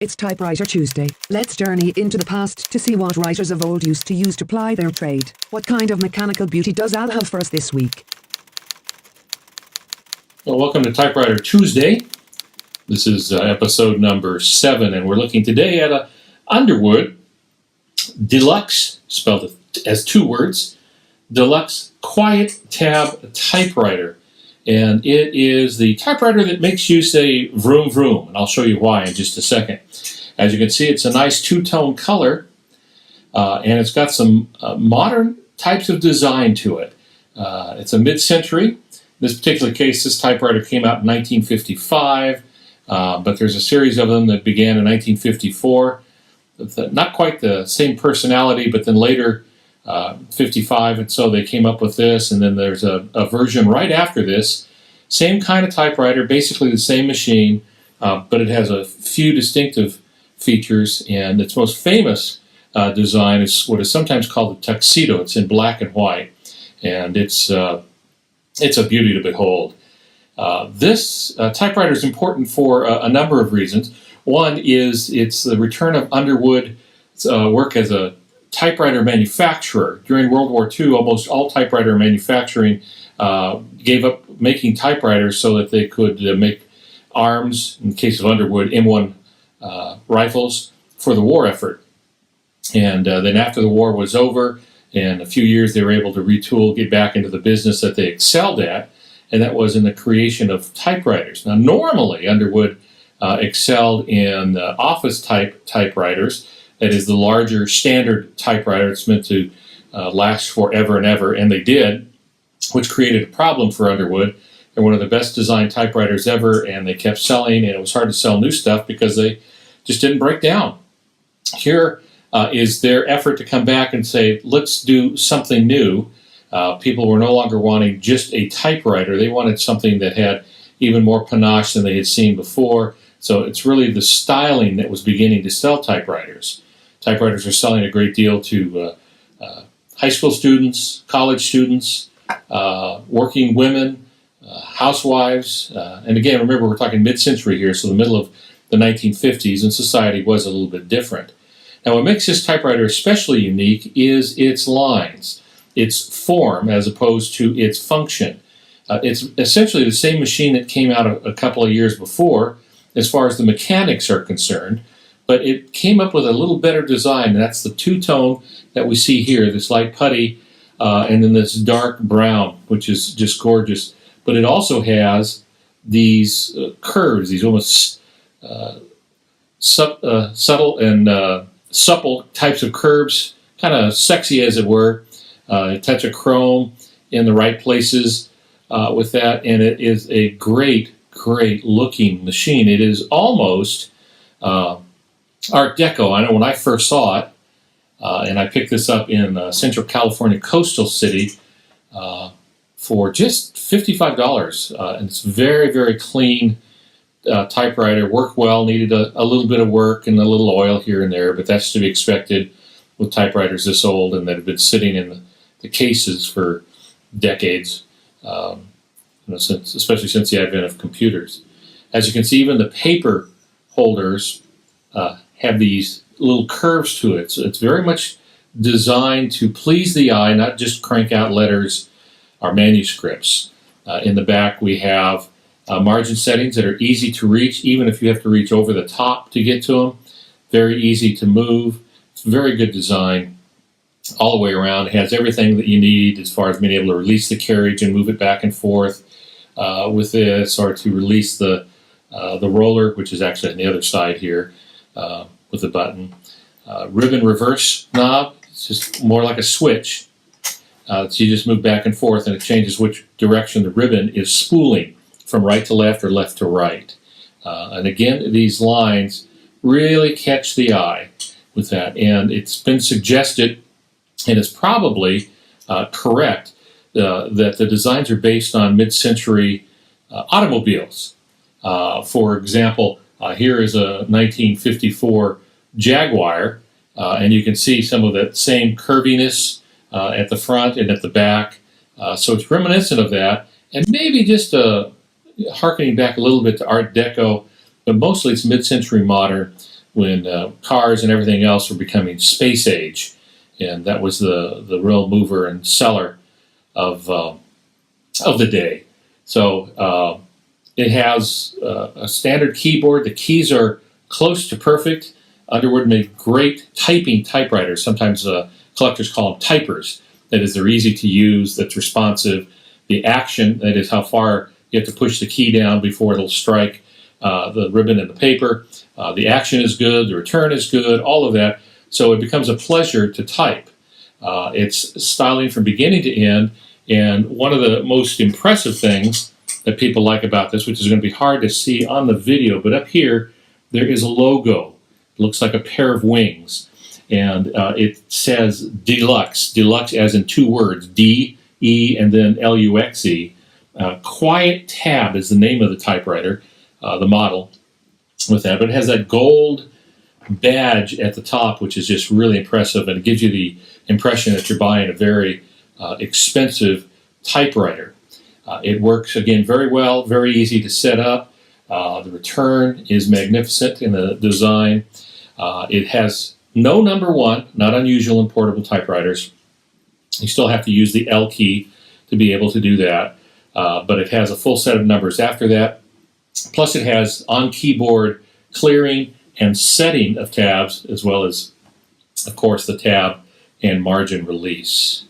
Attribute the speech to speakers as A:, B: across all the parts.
A: It's Typewriter Tuesday. Let's journey into the past to see what writers of old used to use to ply their trade. What kind of mechanical beauty does Al have for us this week?
B: Well, welcome to Typewriter Tuesday. This is episode number 7, and we're looking today at a Underwood Deluxe, spelled as 2 words, Deluxe Quiet Tab Typewriter. And it is the typewriter that makes you say vroom vroom, and I'll show you why in just a second. As you can see, it's a nice 2-tone color, and it's got some modern types of design to it. It's a mid-century. In this particular case, this typewriter came out in 1955, but there's a series of them that began in 1954. Not quite the same personality, but then later 55, and so they came up with this, and then there's a version right after this, same kind of typewriter, basically the same machine, but it has a few distinctive features, and its most famous design is what is sometimes called the tuxedo. It's in black and white, and it's a beauty to behold. This typewriter is important for a number of reasons. One is it's the return of Underwood's work as a typewriter manufacturer. During World War II, almost all typewriter manufacturing gave up making typewriters so that they could make arms, in the case of Underwood, M1 rifles, for the war effort. And then after the war was over, in a few years they were able to retool, get back into the business that they excelled at, and that was in the creation of typewriters. Now normally Underwood excelled in office type typewriters. That is the larger standard typewriter. It's meant to last forever and ever, and they did, which created a problem for Underwood. They're one of the best designed typewriters ever, and they kept selling, and it was hard to sell new stuff because they just didn't break down. Here is their effort to come back and say, let's do something new. People were no longer wanting just a typewriter. They wanted something that had even more panache than they had seen before. So it's really the styling that was beginning to sell typewriters. Typewriters are selling a great deal to high school students, college students, working women, housewives. And again, remember, we're talking mid-century here, so the middle of the 1950s, and society was a little bit different. Now, what makes this typewriter especially unique is its lines, its form, as opposed to its function. It's essentially the same machine that came out a couple of years before, as far as the mechanics are concerned, but it came up with a little better design, and that's the 2-tone that we see here, this light putty, and then this dark brown, which is just gorgeous. But it also has these curves, these almost subtle and supple types of curves, kind of sexy as it were, a touch of chrome in the right places with that, and it is a great looking machine. It is almost Art Deco. I know when I first saw it, and I picked this up in Central California coastal city for just $55. And it's very clean typewriter. Worked well, needed a little bit of work and a little oil here and there, but that's to be expected with typewriters this old and that have been sitting in the cases for decades. Especially since the advent of computers. As you can see, even the paper holders have these little curves to it. So it's very much designed to please the eye, not just crank out letters or manuscripts. In the back, we have margin settings that are easy to reach, even if you have to reach over the top to get to them. Very easy to move. It's very good design all the way around. It has everything that you need as far as being able to release the carriage and move it back and forth with this, or to release the roller, which is actually on the other side here with the button. Ribbon reverse knob. It's just more like a switch. So you just move back and forth, and it changes which direction the ribbon is spooling, from right to left or left to right. And again, these lines really catch the eye with that, and it's been suggested, and it's probably correct, that the designs are based on mid-century automobiles. For example, here is a 1954 Jaguar, and you can see some of that same curviness at the front and at the back. So it's reminiscent of that, and maybe just harkening back a little bit to Art Deco, but mostly it's mid-century modern. when cars and everything else were becoming space age, and that was the real mover and seller of the day. So it has a standard keyboard. The keys are close to perfect. Underwood made great typing typewriters. Sometimes collectors call them typers. That is, they're easy to use, that's responsive. The action, that is how far you have to push the key down before it'll strike the ribbon and the paper. The action is good, the return is good, all of that. So it becomes a pleasure to type. It's styling from beginning to end, and one of the most impressive things that people like about this, which is going to be hard to see on the video, but up here there is a logo. It looks like a pair of wings, and it says Deluxe. Deluxe as in two words, D-E and then L-U-X-E. Quiet Tab is the name of the typewriter, the model with that, but it has that gold badge at the top, which is just really impressive, and it gives you the impression that you're buying a very expensive typewriter. It works, again, very well, very easy to set up. The return is magnificent in the design. It has no number one, not unusual in portable typewriters. You still have to use the L key to be able to do that, but it has a full set of numbers after that. Plus it has on-keyboard clearing and setting of tabs, as well as, of course, the tab and margin release.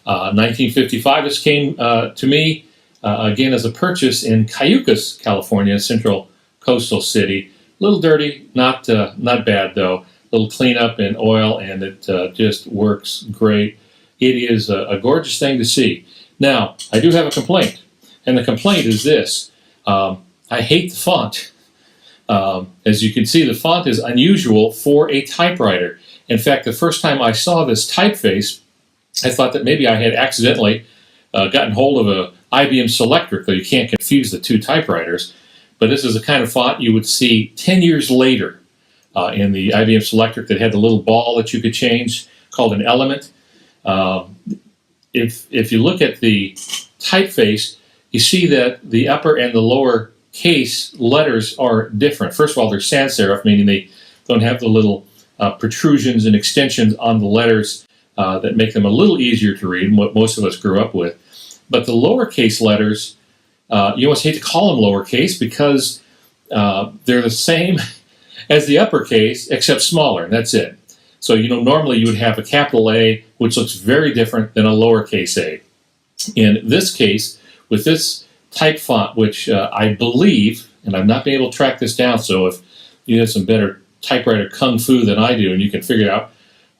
B: 1955, this came to me, again, as a purchase in Cayucas, California, a central coastal city. A little dirty, not bad, though. A little cleanup and oil, and it just works great. It is a gorgeous thing to see. Now, I do have a complaint, and the complaint is this. I hate the font. As you can see, the font is unusual for a typewriter. In fact, the first time I saw this typeface, I thought that maybe I had accidentally gotten hold of a IBM Selectric, though you can't confuse the two typewriters. But this is the kind of font you would see 10 years later in the IBM Selectric that had the little ball that you could change called an element. If you look at the typeface, you see that the upper and the lower case letters are different. First of all, they're sans serif, meaning they don't have the little protrusions and extensions on the letters that make them a little easier to read, what most of us grew up with. But the lowercase letters, you almost hate to call them lowercase because they're the same as the uppercase, except smaller, and that's it. So, normally you would have a capital A, which looks very different than a lowercase a. In this case, with this type font, which I believe, and I've not been able to track this down, so if you have some better typewriter kung fu than I do, and you can figure out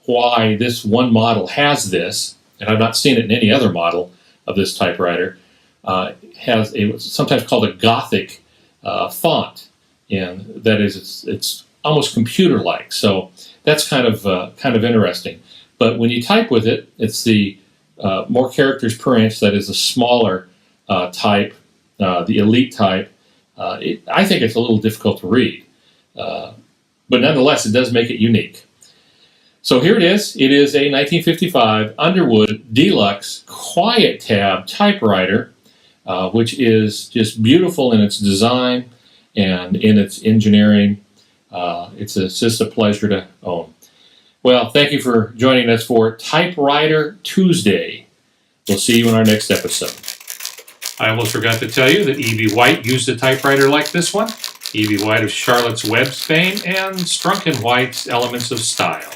B: why this one model has this, and I've not seen it in any other model of this typewriter, has sometimes called a Gothic font, and that is it's almost computer-like. So that's kind of interesting. But when you type with it, it's the more characters per inch. That is a smaller type, the Elite type. I think it's a little difficult to read, but nonetheless, it does make it unique. So here it is. It is a 1955 Underwood Deluxe Quiet Tab typewriter, which is just beautiful in its design and in its engineering. It's just a pleasure to own. Well, thank you for joining us for Typewriter Tuesday. We'll see you in our next episode. I almost forgot to tell you that E.B. White used a typewriter like this one. E.B. White of Charlotte's Web fame and Strunk & White's Elements of Style.